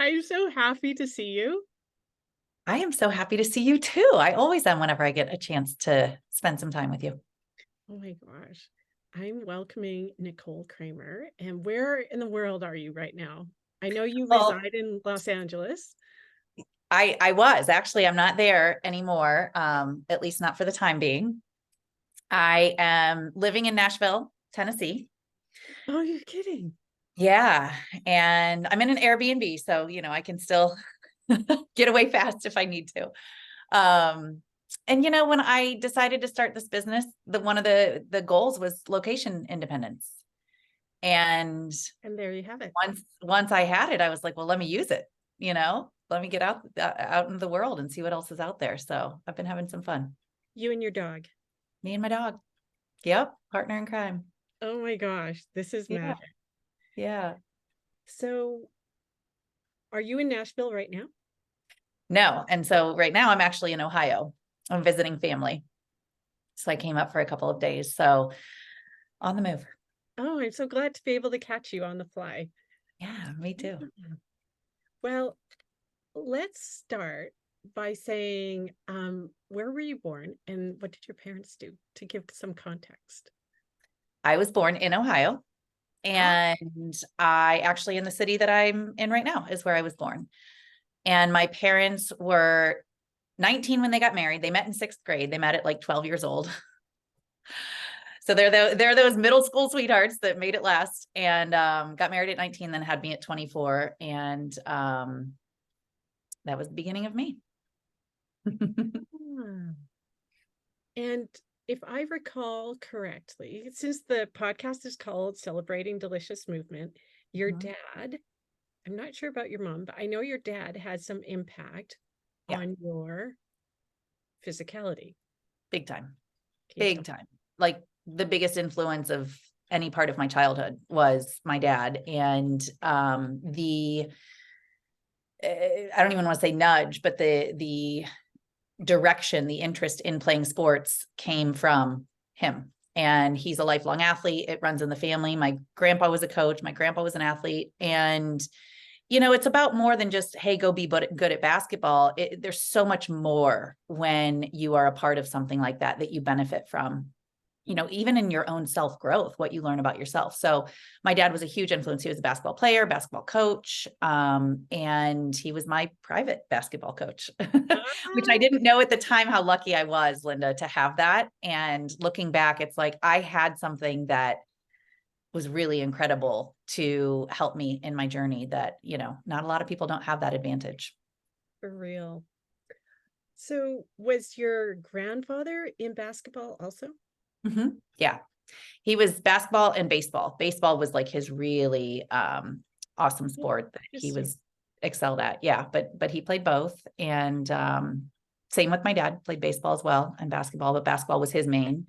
I'm so happy to see you. I am so happy to see you too. I always am whenever I get a chance to spend some time with you. Oh my gosh. I'm welcoming Nicole CRAMER. And where in the world are you right now? I know you Well, reside in Los Angeles. I was actually, I'm not there anymore, at least not for the time being. I am living in Nashville, Tennessee. Oh, you're kidding. Yeah, and I'm in an Airbnb, so I can still get away fast if I need to. And when I decided to start this business, one of the goals was location independence. And And there you have it. once I had it, I was like, well, let me use it, let me get out in the world and see what else is out there. So I've been having some fun. You and your dog. Me and my dog. Yep, partner in crime. Oh my gosh, this is Yeah, magic. yeah. So, are you in Nashville right now? No, and so right now I'm actually in Ohio. I'm visiting family. So I came up for a couple of days. So on the move. Oh, I'm so glad to be able to catch you on the fly. Yeah, me too. Yeah. Well, let's start by saying, where were you born and what did your parents do to give some context? I was born in Ohio, Ah, and I actually in the city that I'm in right now is where I was born. And my parents were 19 when they got married. They met in sixth grade. They met at like 12 years old. So they're those middle school sweethearts that made it last, and got married at 19, then had me at 24. And that was the beginning of me. and if I recall correctly, since the podcast is called Celebrating Delicious Movement, your Mhm. dad, I'm not sure about your mom, but I know your dad had some impact Yeah, on your physicality. big time. Can you Big tell? time. Like the biggest influence of any part of my childhood was my dad. And I don't even want to say nudge, but the direction, the interest in playing sports came from him. And he's a lifelong athlete. It runs in the family. My grandpa was a coach. My grandpa was an athlete. And it's about more than just, hey, go be good at basketball. There's so much more when you are a part of something like that you benefit from, even in your own self growth, what you learn about yourself. So my dad was a huge influence. He was a basketball player, basketball coach, and he was my private basketball coach, which I Ah, didn't know at the time how lucky I was, Linda, to have that. And looking back, it's like I had something that was really incredible to help me in my journey that, not a lot of people don't have that advantage. for real. So, was your grandfather in basketball also? Yeah. He was basketball and baseball. Baseball was like his really awesome Oh, sport that he interesting. was excelled at. Yeah, but he played both. And same with my dad, played baseball as well and basketball, but basketball was his main.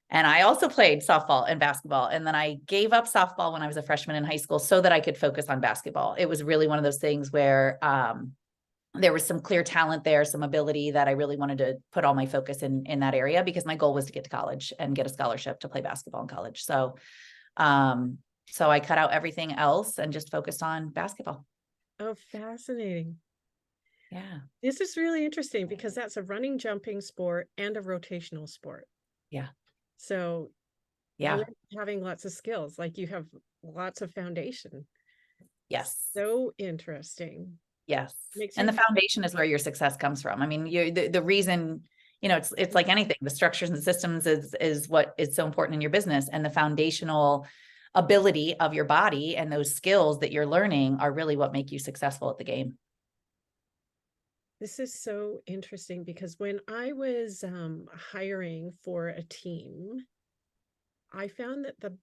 And I also played softball and basketball. And then I gave up softball when I was a freshman in high school so that I could focus on basketball. It was really one of those things where there was some clear talent there, some ability that I really wanted to put all my focus in that area because my goal was to get to college and get a scholarship to play basketball in college. Um, so I cut out everything else and just focused on basketball. Oh, fascinating. Yeah. This is really interesting because that's a running, jumping sport and a rotational sport. Yeah. So Yeah. you're having lots of skills, like you have lots of foundation. Yes. So interesting. Yes. Makes And you the think. foundation is where your success comes from. I mean, the reason, it's like anything, the structures and systems is what is so important in your business, and the foundational ability of your body and those skills that you're learning are really what make you successful at the game. This is so interesting because when I was hiring for a team, I found that the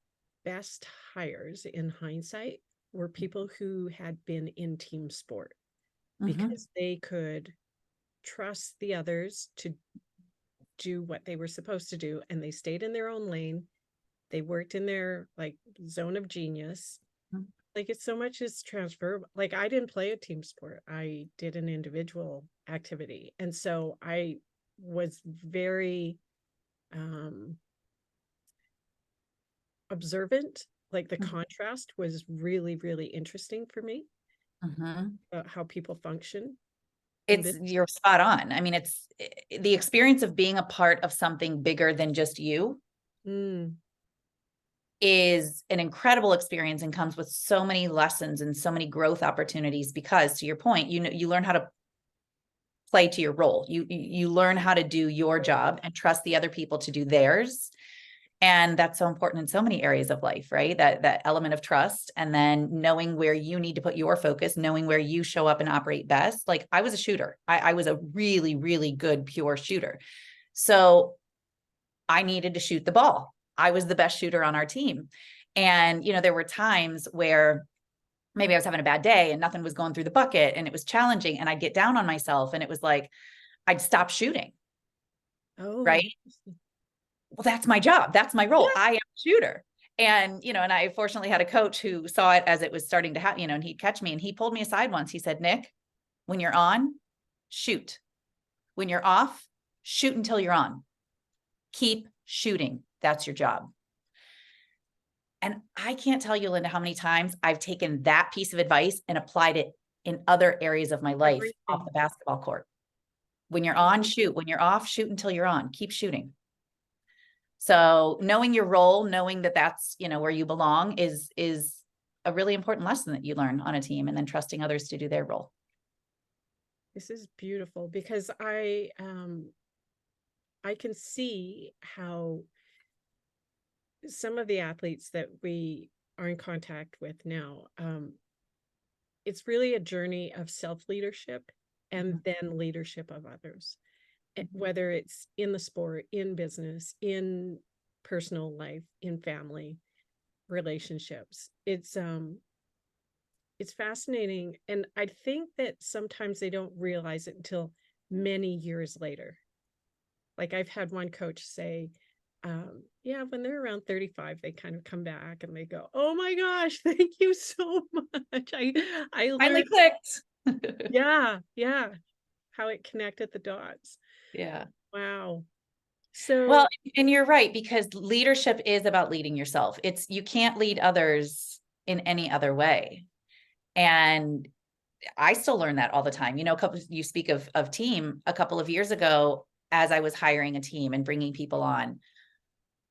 best hires in hindsight were people who had been in team sport Mm-hmm. because they could trust the others to do what they were supposed to do and they stayed in their own lane. They worked in their like zone of genius. Like it's so much is transferable. Like I didn't play a team sport. I did an individual activity. And so I was very um observant. Like the Mm-hmm. contrast was really, really interesting for me. Mhm. how people function in It's, you're spot on. I mean, it's the experience of being a part of something bigger than just you Mm, is an incredible experience and comes with so many lessons and so many growth opportunities, because to your point, you know, you learn how to play to your role. You learn how to do your job and trust the other people to do theirs. And that's so important in so many areas of life, right? That element of trust, and then knowing where you need to put your focus, knowing where you show up and operate best. Like, I was a shooter. I was a really, really good, pure shooter. So I needed to shoot the ball. I was the best shooter on our team. And, you know, there were times where maybe I was having a bad day and nothing was going through the bucket and it was challenging, and I'd get down on myself, and it was like, I'd stop shooting. oh, Right. Well, that's my job. That's my role. yeah. I am a shooter. And, you know, and I fortunately had a coach who saw it as it was starting to happen, you know, and he'd catch me and he pulled me aside once. He said, Nick, when you're on, shoot. When you're off, shoot until you're on. Keep shooting. That's your job. And I can't tell you, Linda, how many times I've taken that piece of advice and applied it in other areas of my life off Everything. the basketball court. When you're on, shoot. When you're off, shoot until you're on. Keep shooting. So knowing your role, knowing that that's, you know, where you belong is a really important lesson that you learn on a team, and then trusting others to do their role. This is beautiful because I can see how some of the athletes that we are in contact with now, it's really a journey of self-leadership and then leadership of others, whether it's in the sport, in business, in personal life, in family relationships. It's fascinating, and I think that sometimes they don't realize it until many years later. Like, I've had one coach say, yeah, when they're around 35, they kind of come back and they go, oh my gosh, thank you so much. I Finally learned, clicked. yeah, how it connected the dots. Yeah. Wow. Well, So and you're right, because leadership is about leading yourself. It's, you can't lead others in any other way. And I still learn that all the time. You know, you speak of team. A couple of years ago, as I was hiring a team and bringing people on,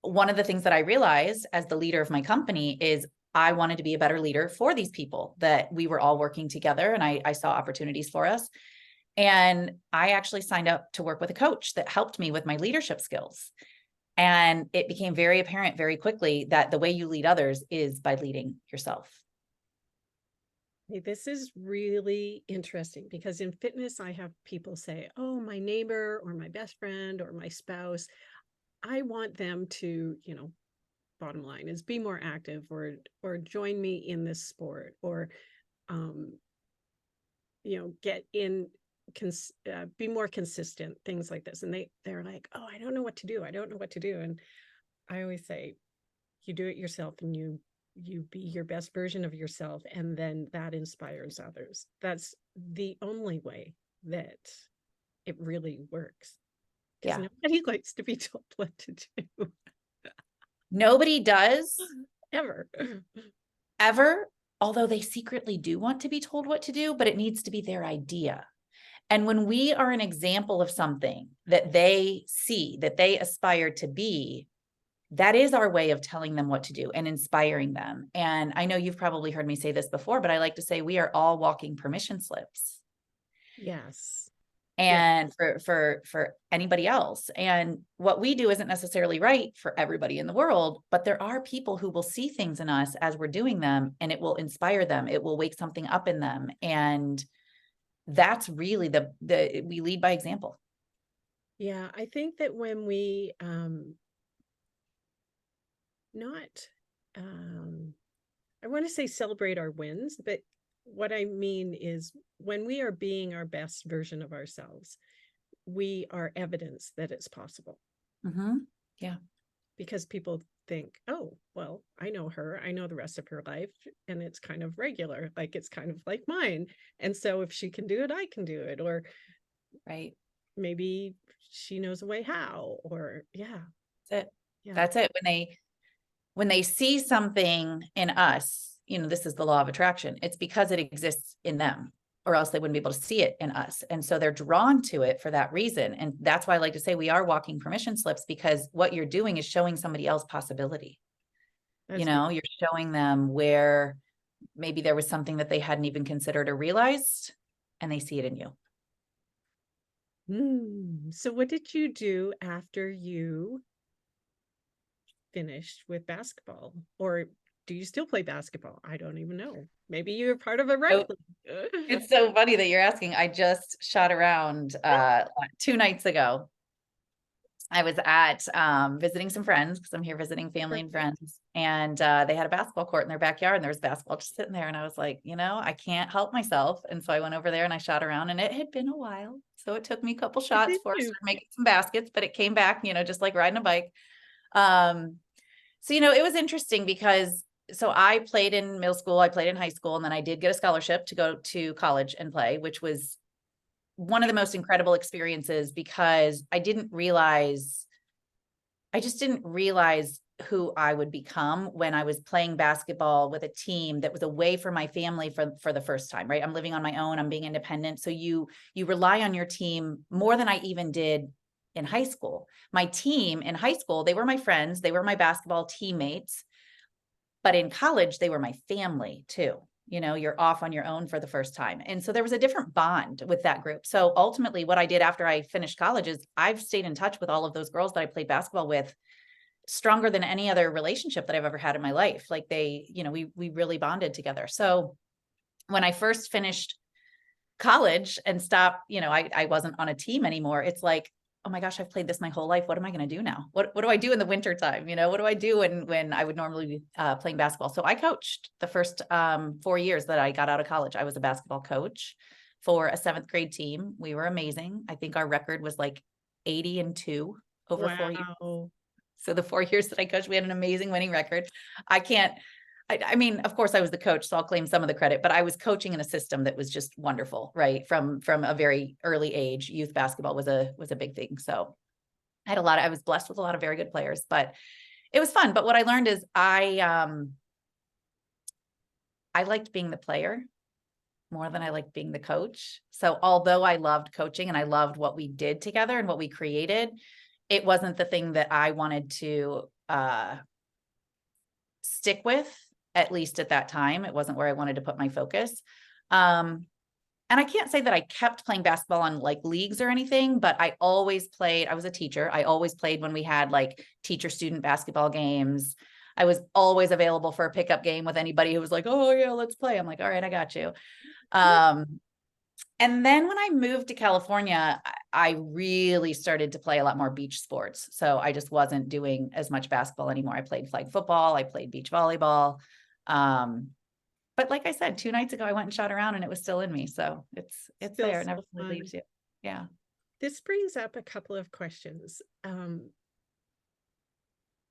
one of the things that I realized as the leader of my company is I wanted to be a better leader for these people, that we were all working together, and I saw opportunities for us. And I actually signed up to work with a coach that helped me with my leadership skills. And it became very apparent very quickly that the way you lead others is by leading yourself. this is really interesting because in fitness, I have people say, oh, my neighbor or my best friend or my spouse, I want them to, bottom line is be more active or join me in this sport, or um get in, be more consistent, things like this. And they're like, oh, I don't know what to do, and I always say, you do it yourself, and you be your best version of yourself, and then that inspires others. That's the only way that it really works, because Yeah. nobody likes to be told what to do. Nobody does Ever. ever, although they secretly do want to be told what to do, but it needs to be their idea. And when we are an example of something that they see, that they aspire to be, that is our way of telling them what to do and inspiring them. And I know you've probably heard me say this before, but I like to say we are all walking permission slips. Yes. And for anybody else. And what we do isn't necessarily right for everybody in the world, but there are people who will see things in us as we're doing them, and it will inspire them. It will wake something up in them. And that's really we lead by example. Yeah, I think that when we not I want to say celebrate our wins, but what I mean is when we are being our best version of ourselves, we are evidence that it's possible. Mm-hmm. Yeah. Because people think, oh, well, I know her, I know the rest of her life, and it's kind of regular, like it's kind of like mine. And so if she can do it, I can do it. Or right. Maybe she knows a way how, or That's it. yeah. That's it. When they see something in us, this is the law of attraction. It's because it exists in them, or else they wouldn't be able to see it in us. And so they're drawn to it for that reason. And that's why I like to say we are walking permission slips, because what you're doing is showing somebody else possibility. That's You're showing them where maybe there was something that they hadn't even considered or realized, and they see it in you. So what did you do after you finished with basketball? Or do you still play basketball? I don't even know. Maybe you're part of a rec league. It's so funny that you're asking. I just shot around 2 nights ago. I was at visiting some friends, because I'm here visiting family and friends, and they had a basketball court in their backyard, and there was basketball just sitting there, and I was like, I can't help myself. And so I went over there and I shot around, and it had been a while, so it took me a couple shots before I started making some baskets, but it came back, just like riding a bike. So it was interesting because I played in middle school, I played in high school, and then I did get a scholarship to go to college and play, which was one of the most incredible experiences, because I just didn't realize who I would become when I was playing basketball with a team that was away from my family for the first time, right? I'm living on my own, I'm being independent. So you rely on your team more than I even did in high school. My team in high school, they were my friends, they were my basketball teammates, but in college, they were my family too. You're off on your own for the first time. And so there was a different bond with that group. So ultimately what I did after I finished college is I've stayed in touch with all of those girls that I played basketball with, stronger than any other relationship that I've ever had in my life. Like we really bonded together. So when I first finished college and stopped, I wasn't on a team anymore. It's like, oh my gosh, I've played this my whole life. What am I going to do now? What do I do in the winter time? What do I do when I would normally be playing basketball? So I coached the first 4 years that I got out of college. I was a basketball coach for a 7th grade team. We were amazing. I think our record was like 80-2 over 4 years. So the 4 years that I coached, we had an amazing winning record. I mean, of course I was the coach, so I'll claim some of the credit, but I was coaching in a system that was just wonderful, right? From a very early age, youth basketball was a big thing. So I was blessed with a lot of very good players, but it was fun. But what I learned is I liked being the player more than I liked being the coach. So although I loved coaching and I loved what we did together and what we created, it wasn't the thing that I wanted to stick with. At least at that time, it wasn't where I wanted to put my focus. And I can't say that I kept playing basketball on like leagues or anything, but I always played. I was a teacher. I always played when we had like teacher student basketball games. I was always available for a pickup game with anybody who was like, oh yeah, let's play. I'm like, all right, I got you. And then when I moved to California, I really started to play a lot more beach sports. So I just wasn't doing as much basketball anymore. I played flag football. I played beach volleyball. But like I said, 2 nights ago, I went and shot around and it was still in me. So it's Still there. It so never really fun. leaves you. Yeah. This brings up a couple of questions.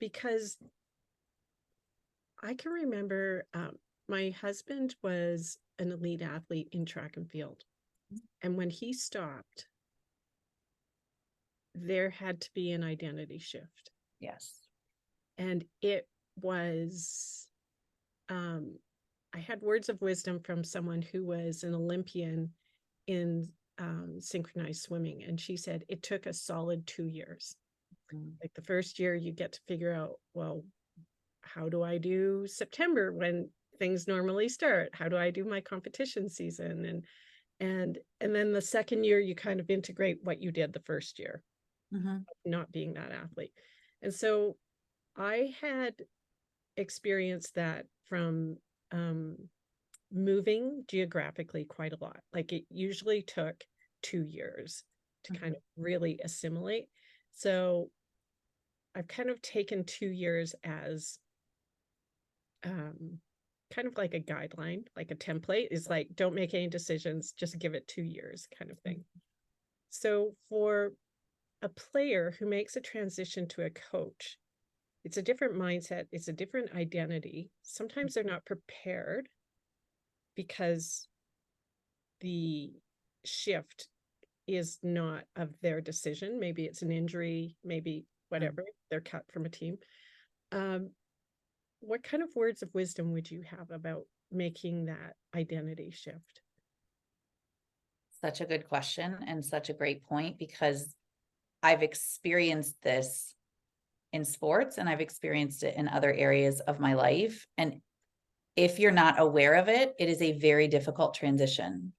Because I can remember my husband was an elite athlete in track and field. And when he stopped, there had to be an identity shift. Yes. And it was, I had words of wisdom from someone who was an Olympian in synchronized swimming. And she said, it took a solid 2 years. Like the first year you get to figure out, well, how do I do September when things normally start? How do I do my competition season? And then the second year you kind of integrate what you did the first year, not being that athlete. And so I had experienced that from moving geographically quite a lot. Like it usually took 2 years to kind of really assimilate. So I've kind of taken 2 years as kind of like a guideline, like a template is like, don't make any decisions, just give it 2 years kind of thing. So for a player who makes a transition to a coach, it's a different mindset. It's a different identity. Sometimes they're not prepared because the shift is not of their decision. Maybe it's an injury, maybe whatever, they're cut from a team. what kind of words of wisdom would you have about making that identity shift? Such a good question and such a great point, because I've experienced this in sports and I've experienced it in other areas of my life. And if you're not aware of it, it is a very difficult transition.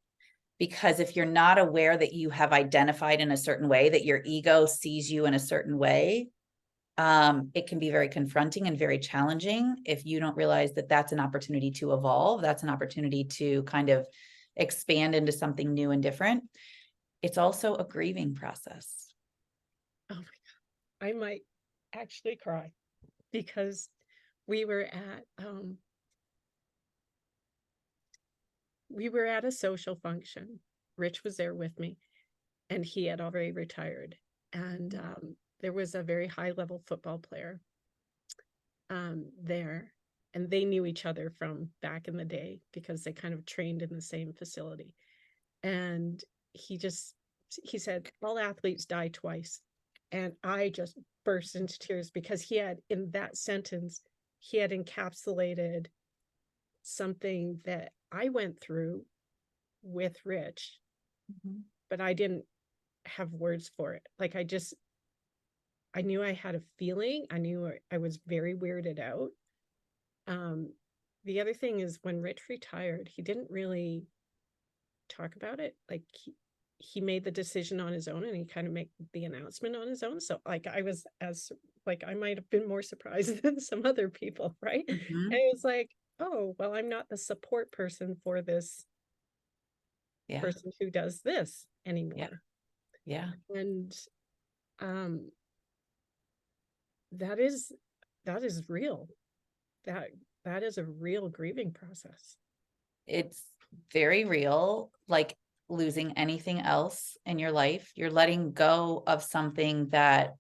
Because if you're not aware that you have identified in a certain way, that your ego sees you in a certain way, it can be very confronting and very challenging if you don't realize that that's an opportunity to evolve. That's an opportunity to kind of expand into something new and different. It's also a grieving process. Oh my God, I might actually cry because we were at a social function. Rich was there with me, and he had already retired. And there was a very high level football player there, and they knew each other from back in the day because they kind of trained in the same facility. And he said, all athletes die twice. And I just burst into tears because he had, in that sentence, he had encapsulated something that I went through with Rich, but I didn't have words for it. Like I knew I had a feeling. I knew I was very weirded out. The other thing is, when Rich retired, he didn't really talk about it. Like he made the decision on his own, and he kind of made the announcement on his own. So like I was I might have been more surprised than some other people, right? And it was like, oh, well, I'm not the support person for this person who does this anymore. Yeah. And that is real. That is a real grieving process. It's very real, like losing anything else in your life. You're letting go of something that,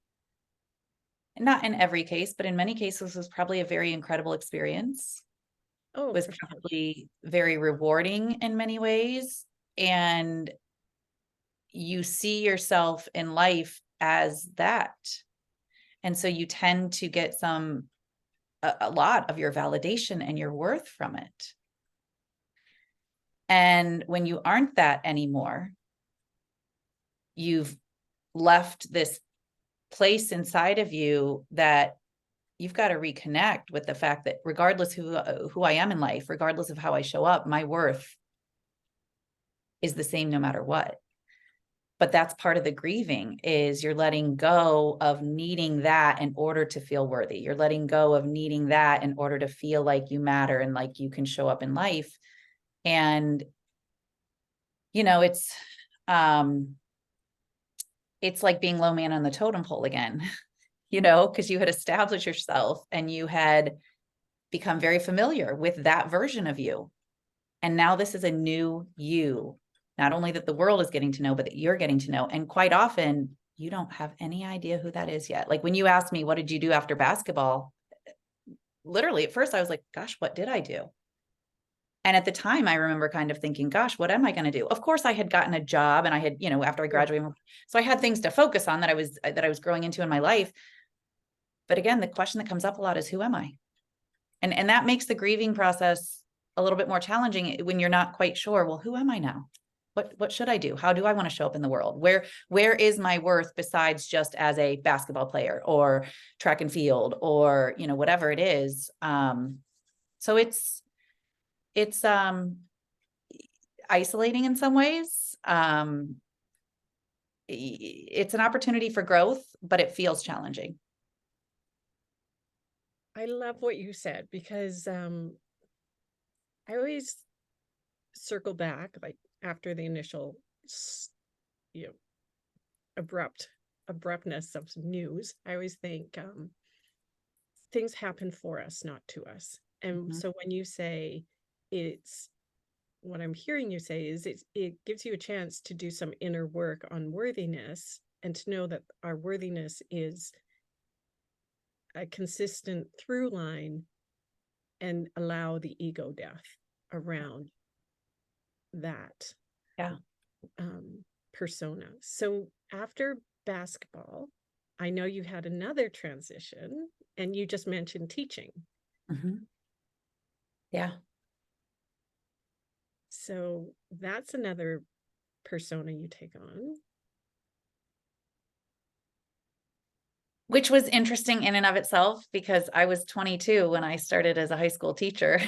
not in every case, but in many cases, was probably a very incredible experience. Oh, Was for sure. probably very rewarding in many ways. And you see yourself in life as that. And so you tend to get a lot of your validation and your worth from it. And when you aren't that anymore, you've left this place inside of you that you've got to reconnect with the fact that regardless who I am in life, regardless of how I show up, my worth is the same no matter what. But that's part of the grieving, is you're letting go of needing that in order to feel worthy. You're letting go of needing that in order to feel like you matter and like you can show up in life. And, you know, it's like being low man on the totem pole again, you know, because you had established yourself and you had become very familiar with that version of you. And now this is a new you, not only that the world is getting to know, but that you're getting to know. And quite often you don't have any idea who that is yet. Like when you asked me, what did you do after basketball? Literally at first I was like, gosh, what did I do? And at the time I remember kind of thinking, gosh, what am I going to do? Of course I had gotten a job and I had, you know, after I graduated, so I had things to focus on that I was growing into in my life. But again, the question that comes up a lot is, who am I? And that makes the grieving process a little bit more challenging when you're not quite sure, well, who am I now? What should I do? How do I want to show up in the world? Where is my worth besides just as a basketball player or track and field or, you know, whatever it is. So it's isolating in some ways. It's an opportunity for growth, but it feels challenging. I love what you said, because I always circle back, like after the initial, you know, abruptness of news. I always think things happen for us, not to us. And so when you say it's, what I'm hearing you say is it gives you a chance to do some inner work on worthiness, and to know that our worthiness is a consistent through line, and allow the ego death around that persona. So after basketball, I know you had another transition, and you just mentioned teaching. Yeah. So that's another persona you take on. Which was interesting in and of itself, because I was 22 when I started as a high school teacher.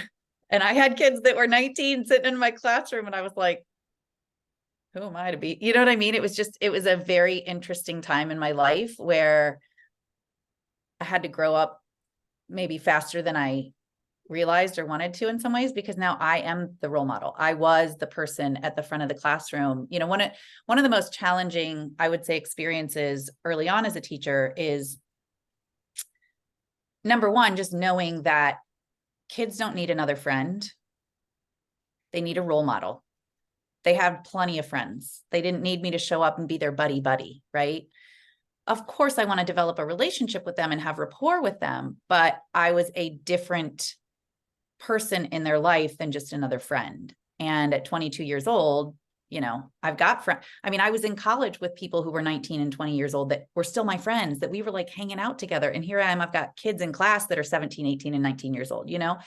And I had kids that were 19 sitting in my classroom, and I was like, who am I to be? You know what I mean? It was a very interesting time in my life where I had to grow up maybe faster than I realized or wanted to in some ways, because now I am the role model. I was the person at the front of the classroom. You know, one of the most challenging, I would say, experiences early on as a teacher is, number one, just knowing that kids don't need another friend. They need a role model. They have plenty of friends. They didn't need me to show up and be their buddy, right? Of course, I want to develop a relationship with them and have rapport with them, but I was a different person in their life than just another friend. And at 22 years old, you know, I've got friends. I mean, I was in college with people who were 19 and 20 years old that were still my friends, that we were like hanging out together. And here I am, I've got kids in class that are 17, 18, and 19 years old, you know?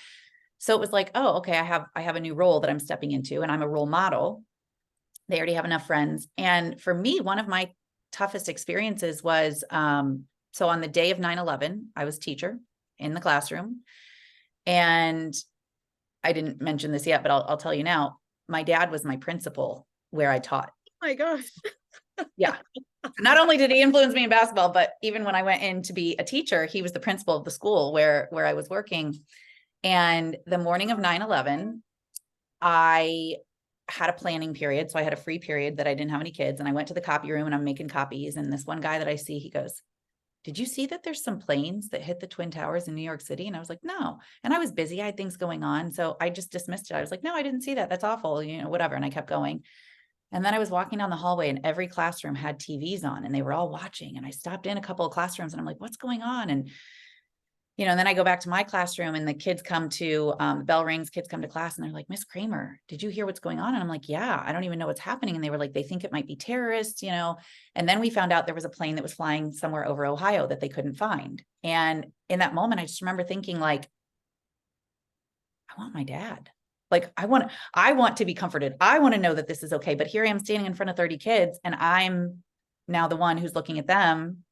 So it was like, oh, okay, I have a new role that I'm stepping into, and I'm a role model. They already have enough friends. And for me, one of my toughest experiences was, so on the day of 9/11, I was teacher in the classroom. And I didn't mention this yet, but I'll tell you now, my dad was my principal where I taught. Oh my gosh. Yeah. Not only did he influence me in basketball, but even when I went in to be a teacher, he was the principal of the school where I was working. And the morning of 9/11, I had a planning period. So I had a free period that I didn't have any kids. And I went to the copy room and I'm making copies. And this one guy that I see, he goes, did you see that there's some planes that hit the Twin Towers in New York City? And I was like, no. And I was busy. I had things going on. So I just dismissed it. I was like, no, I didn't see that. That's awful, you know, whatever. And I kept going. And then I was walking down the hallway and every classroom had TVs on and they were all watching. And I stopped in a couple of classrooms and I'm like, what's going on? And, you know, and then I go back to my classroom and the kids come to, the bell rings, kids come to class and they're like, Miss CRAMER, did you hear what's going on? And I'm like, yeah, I don't even know what's happening. And they were like, they think it might be terrorists, you know? And then we found out there was a plane that was flying somewhere over Ohio that they couldn't find. And in that moment, I just remember thinking like, I want my dad. Like, I want to be comforted. I want to know that this is okay. But here I am standing in front of 30 kids and I'm now the one who's looking at them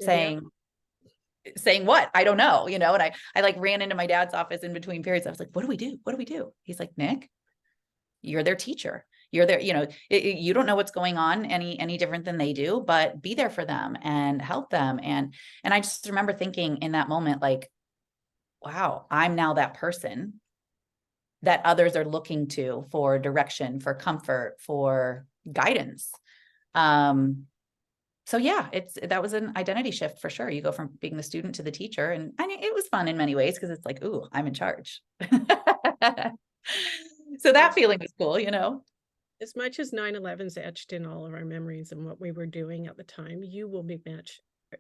saying what? I don't know, you know? And I like ran into my dad's office in between periods. I was like, what do we do? What do we do? He's like, Nick, you're their teacher. You're there, you know, you don't know what's going on any different than they do, but be there for them and help them. And I just remember thinking in that moment, like, wow, I'm now that person that others are looking to for direction, for comfort, for guidance. So yeah, that was an identity shift for sure. You go from being the student to the teacher, and it was fun in many ways because it's like, ooh, I'm in charge. So that feeling was cool, you know. As much as 9/11's etched in all of our memories and what we were doing at the time, you will be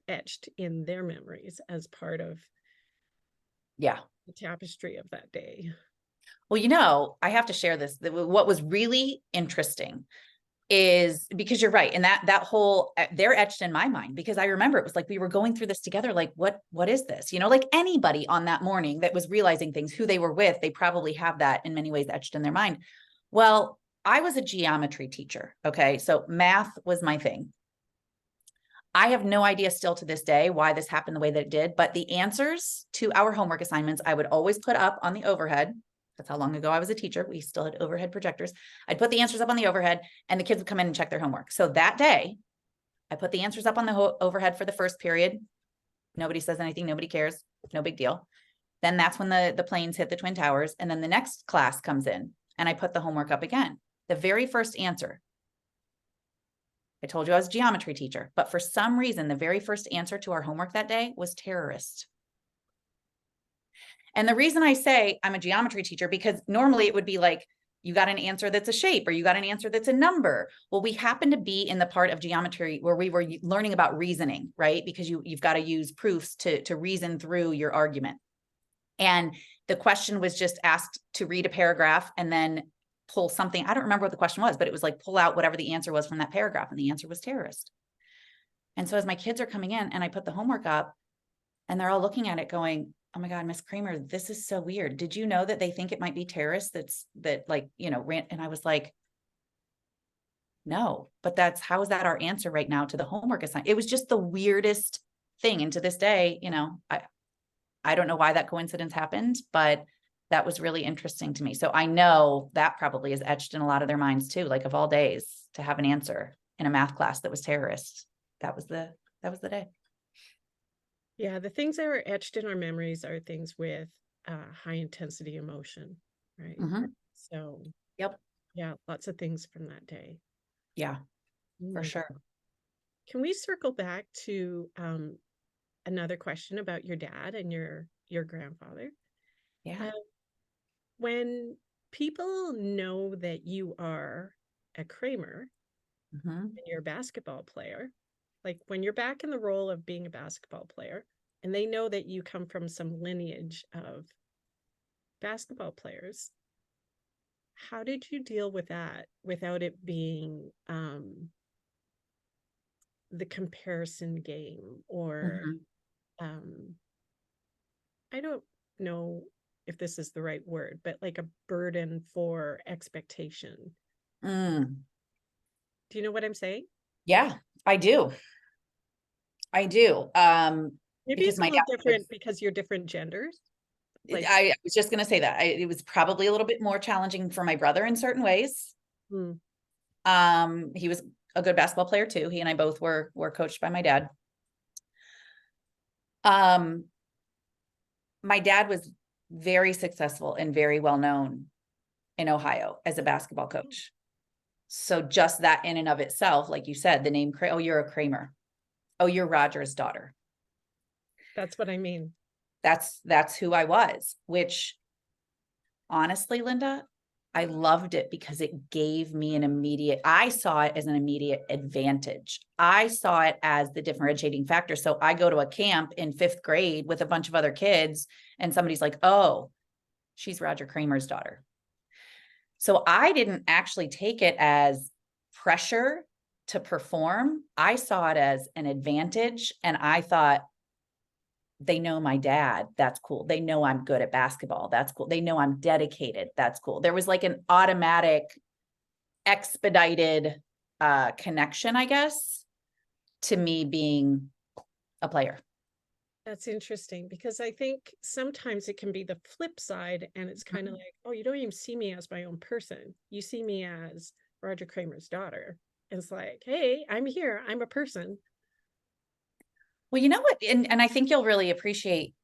etched in their memories as part of the tapestry of that day. Well, you know, I have to share this. What was really interesting is, because you're right. And that whole, they're etched in my mind, because I remember it was like, we were going through this together. Like, what is this? You know, like anybody on that morning that was realizing things, who they were with, they probably have that in many ways etched in their mind. Well, I was a geometry teacher. Okay. So math was my thing. I have no idea still to this day why this happened the way that it did, but the answers to our homework assignments, I would always put up on the overhead. That's how long ago I was a teacher. We still had overhead projectors. I'd put the answers up on the overhead and the kids would come in and check their homework. So that day I put the answers up on the overhead for the first period. Nobody says anything. Nobody cares. No big deal. Then that's when the planes hit the Twin Towers. And then the next class comes in and I put the homework up again. The very first answer, I told you I was a geometry teacher, but for some reason, the very first answer to our homework that day was terrorist. And the reason I say I'm a geometry teacher, because normally it would be like, you got an answer that's a shape, or you got an answer that's a number. Well, we happen to be in the part of geometry where we were learning about reasoning, right? Because you've got to use proofs to reason through your argument. And the question was just asked to read a paragraph and then pull something. I don't remember what the question was, but it was like, pull out whatever the answer was from that paragraph. And the answer was terrorist. And so as my kids are coming in and I put the homework up and they're all looking at it going, oh my God, Miss Kramer, this is so weird. Did you know that they think it might be terrorists that like, ran? And I was like, no, but how is that our answer right now to the homework assignment? It was just the weirdest thing. And to this day, I don't know why that coincidence happened, but that was really interesting to me. So I know that probably is etched in a lot of their minds too. Like, of all days to have an answer in a math class that was terrorist, that was the day. Yeah, the things that are etched in our memories are things with high intensity emotion, right? Mm-hmm. So, Yep. yeah, lots of things from that day. Yeah, Oh for my sure. God. Can we circle back to another question about your dad and your grandfather? Yeah. Uh, when people know that you are a Kramer Mm-hmm. and you're a basketball player, like when you're back in the role of being a basketball player, and they know that you come from some lineage of basketball players, how did you deal with that without it being the comparison game or Mm-hmm. um, I don't know if this is the right word, but like a burden for expectation. Mm. Do you know what I'm saying? Yeah, I do. I do. Maybe Because it's a my little dad different because you're different genders. Like, I was just going to say that it was probably a little bit more challenging for my brother in certain ways. hmm, He was a good basketball player too. He and I both were coached by my dad. Um, my dad was very successful and very well known in Ohio as a basketball coach. So just that in and of itself, like you said, the name, oh, you're a Kramer. Oh, you're Roger's daughter. that's what I mean. That's who I was, which honestly, Linda, I loved it because it gave me I saw it as an immediate advantage. I saw it as the differentiating factor. So I go to a camp in 5th grade with a bunch of other kids and somebody's like, oh, she's Roger Kramer's daughter. So I didn't actually take it as pressure to perform. I saw it as an advantage. And I thought, they know my dad. That's cool. They know I'm good at basketball. That's cool. They know I'm dedicated. That's cool. There was like an automatic, expedited connection, I guess, to me being a player. That's interesting because I think sometimes it can be the flip side and it's kind of like, oh, you don't even see me as my own person. You see me as Roger Kramer's daughter. It's like, hey, I'm here. I'm a person. Well, you know what? And I think you'll really appreciate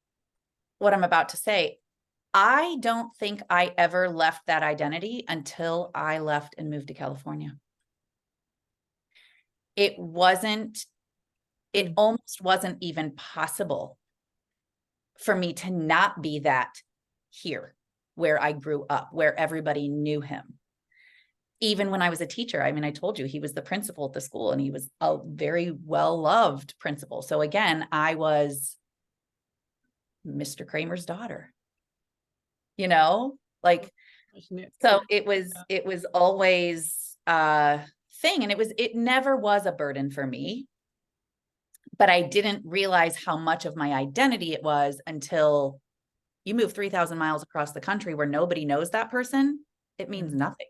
what I'm about to say. I don't think I ever left that identity until I left and moved to California. It almost wasn't even possible for me to not be that here where I grew up, where everybody knew him. Even when I was a teacher, I mean, I told you he was the principal at the school and he was a very well-loved principal. So again, I was Mr. Kramer's daughter, like, so it was always a thing. And it never was a burden for me, but I didn't realize how much of my identity it was until you move 3,000 miles across the country where nobody knows that person. It means nothing.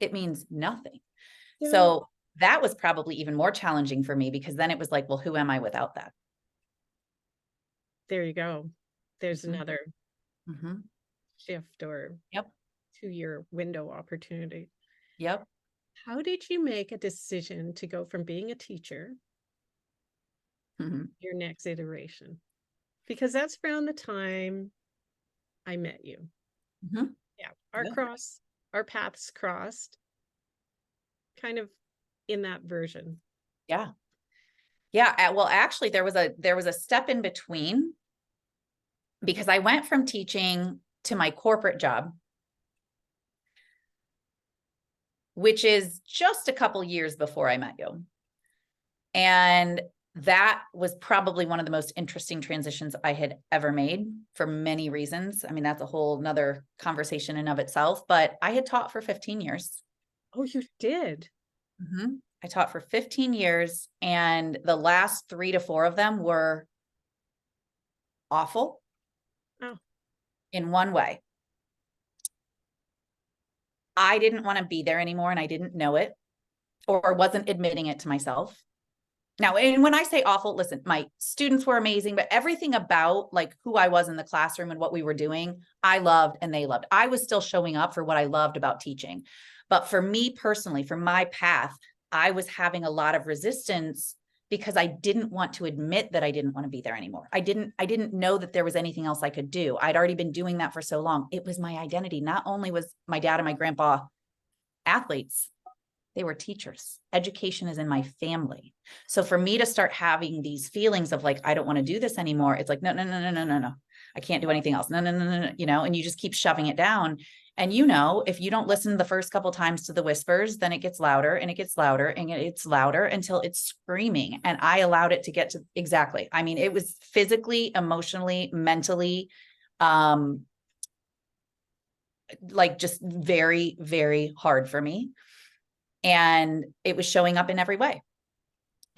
It means nothing. Yeah. So that was probably even more challenging for me because then it was like, well, who am I without that? There you go. There's another Mm-hmm. shift or Yep. 2-year window opportunity. Yep. How did you make a decision to go from being a teacher, Mm-hmm. your next iteration? Because that's around the time I met you. Mm-hmm. Yeah, Yeah. our paths crossed kind of in that version. Yeah. Yeah. Well, actually, there was a step in between because I went from teaching to my corporate job, which is just a couple years before I met you. And that was probably one of the most interesting transitions I had ever made for many reasons. I mean, that's a whole nother conversation in of itself, but I had taught for 15 years. Oh, you did? Mm-hmm. I taught for 15 years and the last 3 to 4 of them were awful. Oh, in one way. I didn't want to be there anymore and I didn't know it or wasn't admitting it to myself. Now, and when I say awful, listen, my students were amazing, but everything about like who I was in the classroom and what we were doing, I loved and they loved. I was still showing up for what I loved about teaching. But for me personally, for my path, I was having a lot of resistance because I didn't want to admit that I didn't want to be there anymore. I didn't know that there was anything else I could do. I'd already been doing that for so long. It was my identity. Not only was my dad and my grandpa athletes, they were teachers. Education is in my family. So for me to start having these feelings of like, I don't want to do this anymore. It's like, no, no, no, no, no, no, no. I can't do anything else. No, no, no, no, no, you know, and you just keep shoving it down. And you know, if you don't listen the first couple times to the whispers, then it gets louder and it gets louder and it's louder until it's screaming. And I allowed it to get to exactly. I mean, it was physically, emotionally, mentally, like just very, very hard for me. And it was showing up in every way.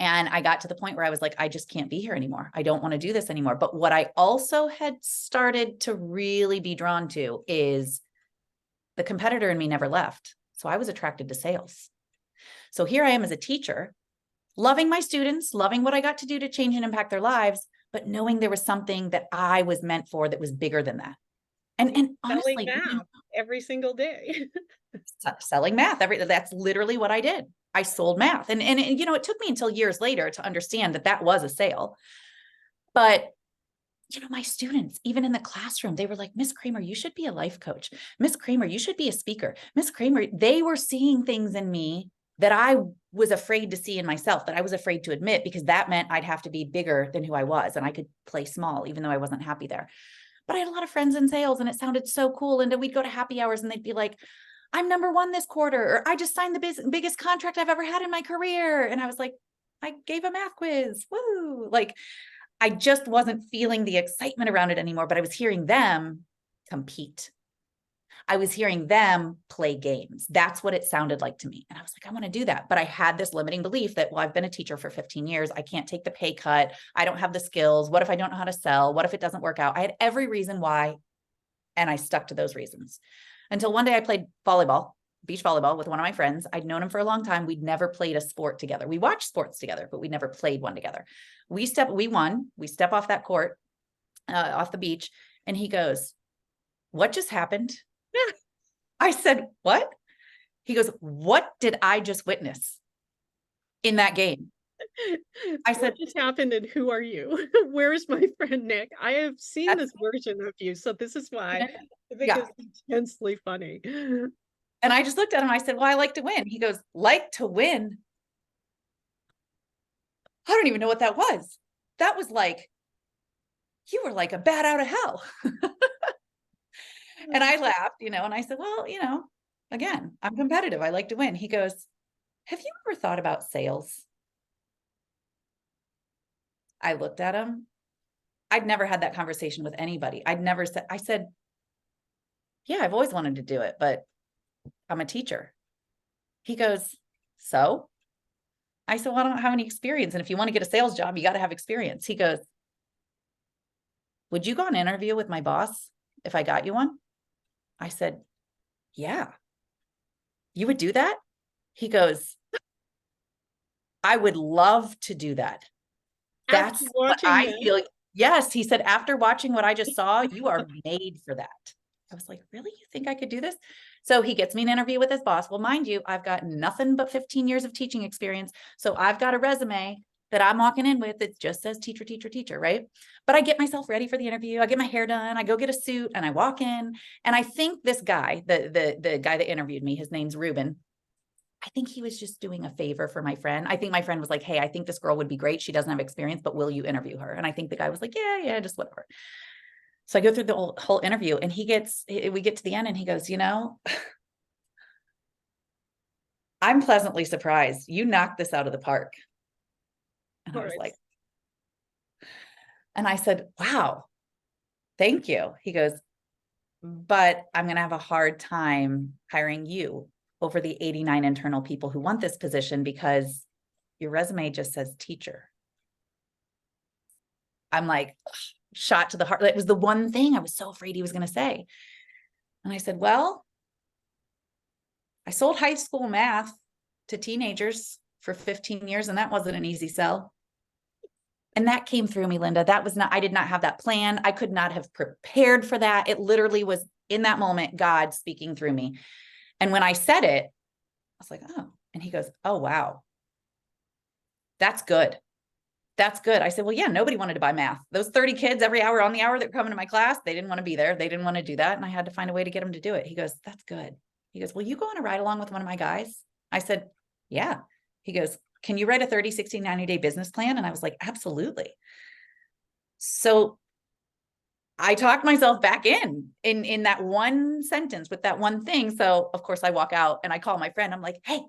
And I got to the point where I was like, I just can't be here anymore. I don't want to do this anymore. But what I also had started to really be drawn to is the competitor in me never left. So I was attracted to sales. So here I am as a teacher, loving my students, loving what I got to do to change and impact their lives, but knowing there was something that I was meant for that was bigger than that. And selling honestly, math every single day. selling math, that's literally what I did. I sold math. And you know, it took me until years later to understand that that was a sale. But you know, my students, even in the classroom, they were like, Miss Kramer, you should be a life coach. Miss Kramer, you should be a speaker. Miss Kramer, they were seeing things in me that I was afraid to see in myself, that I was afraid to admit, because that meant I'd have to be bigger than who I was. And I could play small, even though I wasn't happy there. But I had a lot of friends in sales and it sounded so cool. And then we'd go to happy hours and they'd be like, I'm #1 this quarter, or I just signed the biggest contract I've ever had in my career. And I was like, I gave a math quiz. Woo. Like, I just wasn't feeling the excitement around it anymore, but I was hearing them compete. I was hearing them play games. That's what it sounded like to me. And I was like, I want to do that. But I had this limiting belief that, well, I've been a teacher for 15 years. I can't take the pay cut. I don't have the skills. What if I don't know how to sell? What if it doesn't work out? I had every reason why. And I stuck to those reasons until one day I played volleyball, beach volleyball, with one of my friends. I'd known him for a long time. We'd never played a sport together. We watched sports together, but we never played one together. We won. We step off that court, off the beach. And he goes, what just happened? I said, what? He goes, what did I just witness in that game? I said, what just happened and who are you? Where's my friend Nick? I have seen this version of you. So this is why I think it's intensely funny. And I just looked at him. I said, well, I like to win. He goes, like to win? I don't even know what that was. That was like, you were like a bat out of hell. And I laughed, you know, and I said, well, you know, again, I'm competitive. I like to win. He goes, have you ever thought about sales? I looked at him. I'd never had that conversation with anybody. I said, yeah, I've always wanted to do it, but I'm a teacher. He goes, so? I said, well, I don't have any experience. And if you want to get a sales job, you got to have experience. He goes, would you go on an interview with my boss if I got you one? I said, yeah. You would do that? He goes, I would love to do that. That's what I feel. Yes. He said, after watching what I just saw, you are made for that. I was like, really? You think I could do this? So he gets me an interview with his boss. Well, mind you, I've got nothing but 15 years of teaching experience. So I've got a resume that I'm walking in with that just says teacher, teacher, teacher, right? But I get myself ready for the interview. I get my hair done. I go get a suit and I walk in. And I think this guy, the guy that interviewed me, his name's Ruben. I think he was just doing a favor for my friend. I think my friend was like, hey, I think this girl would be great. She doesn't have experience, but will you interview her? And I think the guy was like, yeah, just whatever. So I go through the whole interview and we get to the end and he goes, you know, I'm pleasantly surprised. You knocked this out of the park. And I was like, and I said, wow, thank you. He goes, but I'm going to have a hard time hiring you over the 89 internal people who want this position because your resume just says teacher. I'm like, shot to the heart. It was the one thing I was so afraid he was going to say. And I said, well, I sold high school math to teenagers for 15 years, and that wasn't an easy sell. And that came through me, Linda. That was not, I did not have that plan. I could not have prepared for that. It literally was in that moment, God speaking through me. And when I said it, I was like, oh, and he goes, oh, wow. That's good. That's good. I said, well, yeah, nobody wanted to buy math. Those 30 kids every hour on the hour that were coming to my class, they didn't want to be there. They didn't want to do that. And I had to find a way to get them to do it. He goes, that's good. He goes, will you go on a ride along with one of my guys? I said, yeah. He goes, can you write a 30, 60, 90-day business plan? And I was like, absolutely. So I talked myself back in that one sentence with that one thing. So of course I walk out and I call my friend. I'm like, hey,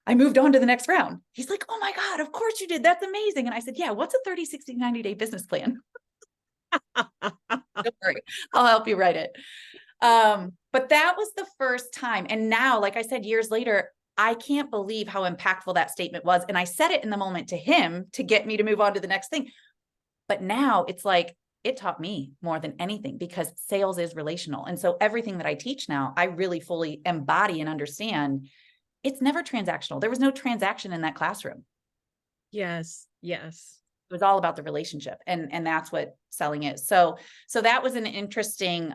I moved on to the next round. He's like, oh my God, of course you did. That's amazing. And I said, yeah, what's a 30, 60, 90-day business plan? Don't worry, I'll help you write it. But that was the first time. And now, like I said, years later, I can't believe how impactful that statement was. And I said it in the moment to him to get me to move on to the next thing. But now it's like, it taught me more than anything because sales is relational. And so everything that I teach now, I really fully embody and understand. It's never transactional. There was no transaction in that classroom. Yes. Yes. It was all about the relationship. And that's what selling is. So that was an interesting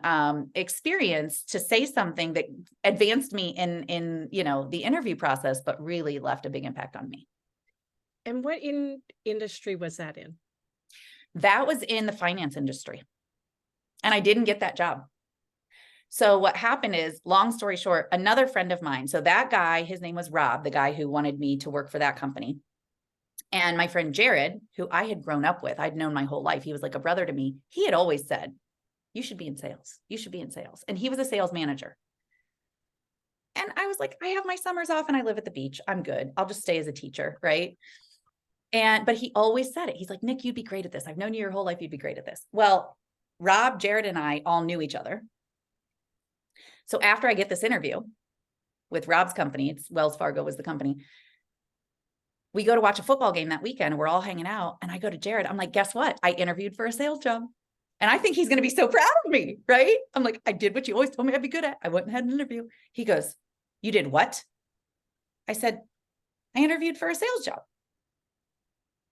experience to say something that advanced me in, the interview process, but really left a big impact on me. And what industry was that in? That was in the finance industry. And I didn't get that job. So what happened is, long story short, another friend of mine, so that guy, his name was Rob, the guy who wanted me to work for that company. And my friend Jared, who I had grown up with, I'd known my whole life. He was like a brother to me. He had always said, you should be in sales. You should be in sales. And he was a sales manager. And I was like, I have my summers off and I live at the beach. I'm good. I'll just stay as a teacher. Right. But he always said it. He's like, Nick, you'd be great at this. I've known you your whole life. You'd be great at this. Well, Rob, Jared, and I all knew each other. So after I get this interview with Rob's company, it's Wells Fargo was the company. We go to watch a football game that weekend. We're all hanging out. And I go to Jared. I'm like, guess what? I interviewed for a sales job. And I think he's going to be so proud of me. Right. I'm like, I did what you always told me I'd be good at. I went and had an interview. He goes, you did what? I said, I interviewed for a sales job.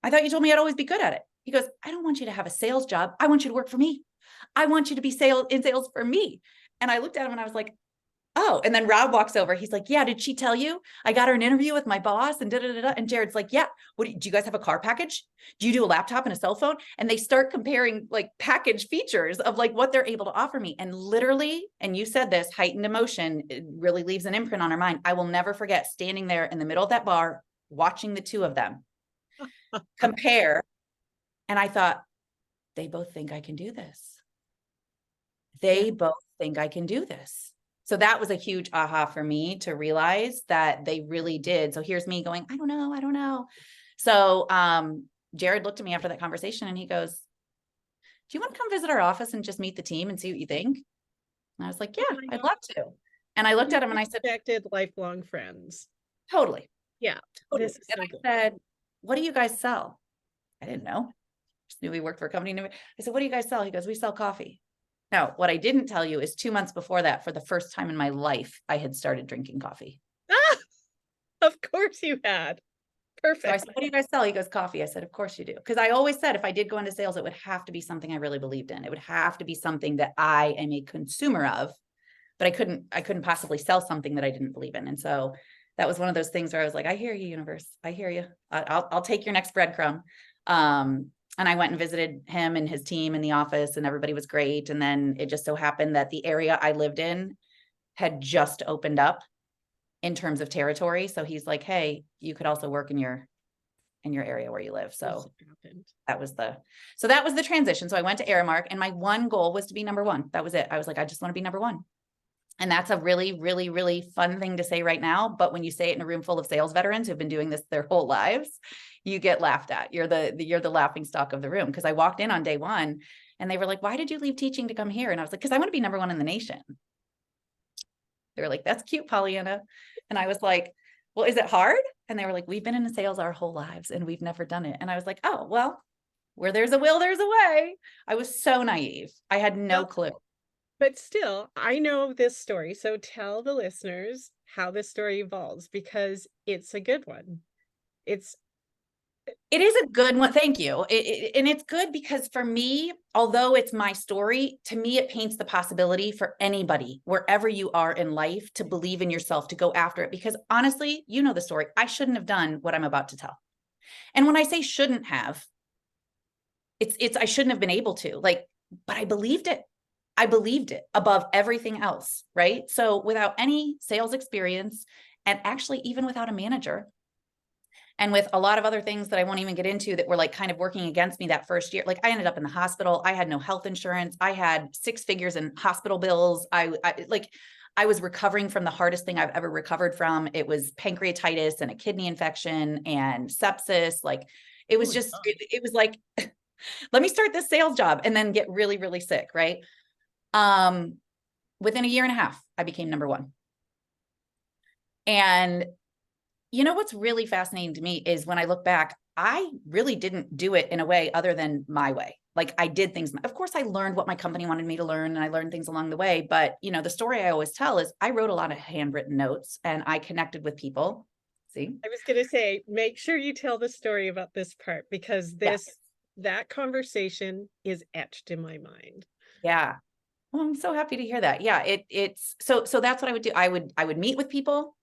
I thought you told me I'd always be good at it. He goes, I don't want you to have a sales job. I want you to work for me. I want you to be in sales for me. And I looked at him and I was like, oh, and then Rob walks over. He's like, yeah, did she tell you? I got her an interview with my boss and da-da-da-da. And Jared's like, yeah, do you guys have a car package? Do you do a laptop and a cell phone? And they start comparing like package features of like what they're able to offer me. And literally, and you said this, heightened emotion, it really leaves an imprint on our mind. I will never forget standing there in the middle of that bar, watching the two of them compare. And I thought, they both think I can do this. They both think I can do this. So that was a huge aha for me to realize that they really did. So here's me going, I don't know. So Jared looked at me after that conversation and he goes, do you want to come visit our office and just meet the team and see what you think? And I was like, yeah, I'd love to. And I looked at him and I said, lifelong friends. Totally. Yeah. Totally. And I said, what do you guys sell? I didn't know. Just knew we worked for a company. I said, what do you guys sell? He goes, we sell coffee. Now, what I didn't tell you is 2 months before that, for the first time in my life, I had started drinking coffee. Of course you had. Perfect. So I said, what do you guys sell? He goes, coffee. I said, of course you do. Because I always said, if I did go into sales, it would have to be something I really believed in. It would have to be something that I am a consumer of, but I couldn't possibly sell something that I didn't believe in. And so that was one of those things where I was like, I hear you, universe. I hear you. I'll take your next breadcrumb. And I went and visited him and his team in the office and everybody was great. And then it just so happened that the area I lived in had just opened up in terms of territory. So he's like, hey, you could also work in your area where you live. So that was the transition. So I went to Aramark and my one goal was to be number one. That was it. I was like, I just want to be number one. And that's a really, really, really fun thing to say right now. But when you say it in a room full of sales veterans who've been doing this their whole lives, you get laughed at. You're the laughing stock of the room. Because I walked in on day one and they were like, why did you leave teaching to come here? And I was like, because I want to be number one in the nation. They were like, that's cute, Pollyanna. And I was like, well, is it hard? And they were like, we've been in sales our whole lives and we've never done it. And I was like, oh, well, where there's a will, there's a way. I was so naive. I had no Well, clue. but still, I know this story. So tell the listeners how this story evolves because it's a good one. It's It is a good one. Thank you. And it's good because for me, although it's my story, to me, it paints the possibility for anybody, wherever you are in life, to believe in yourself, to go after it. Because honestly, you know the story. I shouldn't have done what I'm about to tell. And when I say shouldn't have, I shouldn't have been able to, like, but I believed it. I believed it above everything else. Right. So without any sales experience, and actually even without a manager, and with a lot of other things that I won't even get into that were like kind of working against me that first year. Like I ended up in the hospital. I had no health insurance. I had 6 figures in hospital bills. I was recovering from the hardest thing I've ever recovered from. It was pancreatitis and a kidney infection and sepsis. Like it was just, it was like, let me start this sales job and then get really, really sick. Right. Within a year and a half, I became number 1. And you know, what's really fascinating to me is when I look back, I really didn't do it in a way other than my way. Like I did things. Of course, I learned what my company wanted me to learn and I learned things along the way. But, you know, the story I always tell is I wrote a lot of handwritten notes and I connected with people. See? I was going to say, make sure you tell the story about this part because that conversation is etched in my mind. Yeah. Well, I'm so happy to hear that. Yeah. It's so that's what I would do. I would meet with people.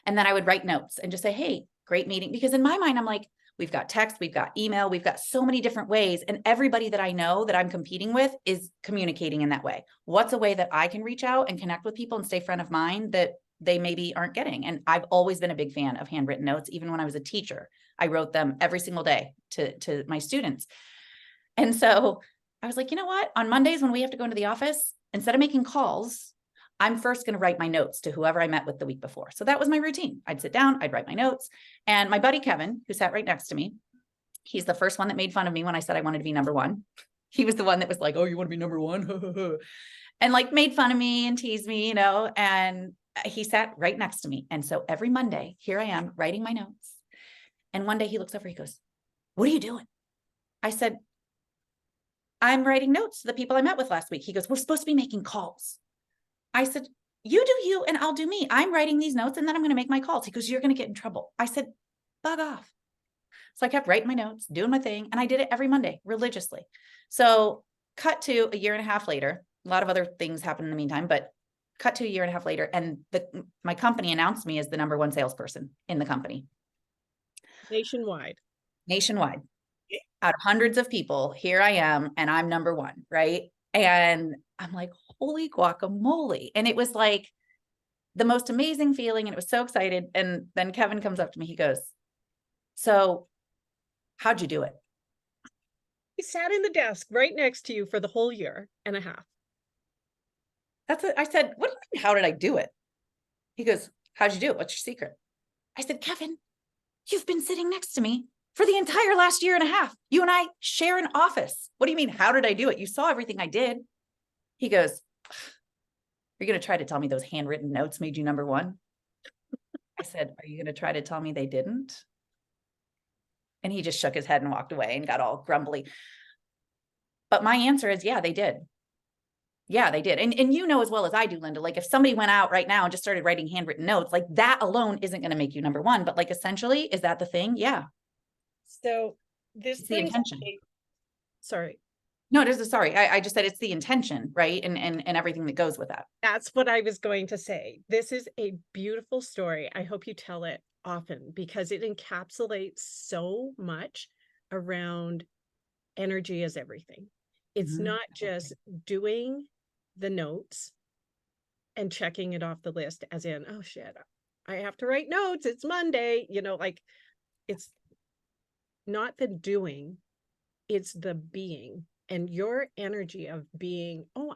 And then I would write notes and just say, hey, great meeting. Because in my mind, I'm like, we've got text, we've got email, we've got so many different ways. And everybody that I know that I'm competing with is communicating in that way. What's a way that I can reach out and connect with people and stay front of mind that they maybe aren't getting? And I've always been a big fan of handwritten notes. Even when I was a teacher, I wrote them every single day to my students. And so I was like, you know what? On Mondays, when we have to go into the office, instead of making calls, I'm first going to write my notes to whoever I met with the week before. So that was my routine. I'd sit down, I'd write my notes. And my buddy, Kevin, who sat right next to me, he's the first one that made fun of me when I said I wanted to be number 1. He was the one that was like, oh, you want to be number 1? And like made fun of me and teased me, you know, and he sat right next to me. And so every Monday, here I am writing my notes. And one day he looks over, he goes, what are you doing? I said, I'm writing notes to the people I met with last week. He goes, we're supposed to be making calls. I said, you do you and I'll do me. I'm writing these notes and then I'm going to make my calls. He goes, you're going to get in trouble. I said, bug off. So I kept writing my notes, doing my thing. And I did it every Monday religiously. So cut to a year and a half later, a lot of other things happened in the meantime, but cut to a year and a half later. And my company announced me as the number 1 salesperson in the company. Nationwide. Out of hundreds of people, here I am, and I'm number 1, right? And I'm like, holy guacamole. And it was like the most amazing feeling. And it was so excited. And then Kevin comes up to me. He goes, so how'd you do it? He sat in the desk right next to you for the whole year and a half. That's what I said. What do you mean, how did I do it? He goes, how'd you do it? What's your secret? I said, Kevin, you've been sitting next to me for the entire last year and a half. You and I share an office. What do you mean? How did I do it? You saw everything I did. He goes, you're going to try to tell me those handwritten notes made you number 1? I said, are you going to try to tell me they didn't? And he just shook his head and walked away and got all grumbly. But my answer is, yeah, they did. Yeah, they did. And you know as well as I do, Linda, like if somebody went out right now and just started writing handwritten notes, like that alone isn't going to make you number 1. But like essentially, is that the thing? Yeah. So this It's the intention. Sorry. No, it is. Sorry. I just said it's the intention, right? And everything that goes with that. That's what I was going to say. This is a beautiful story. I hope you tell it often because it encapsulates so much around energy as everything. It's not just doing the notes and checking it off the list as in, oh shit, I have to write notes. It's Monday, you know, like it's not the doing, it's the being. And your energy of being, oh,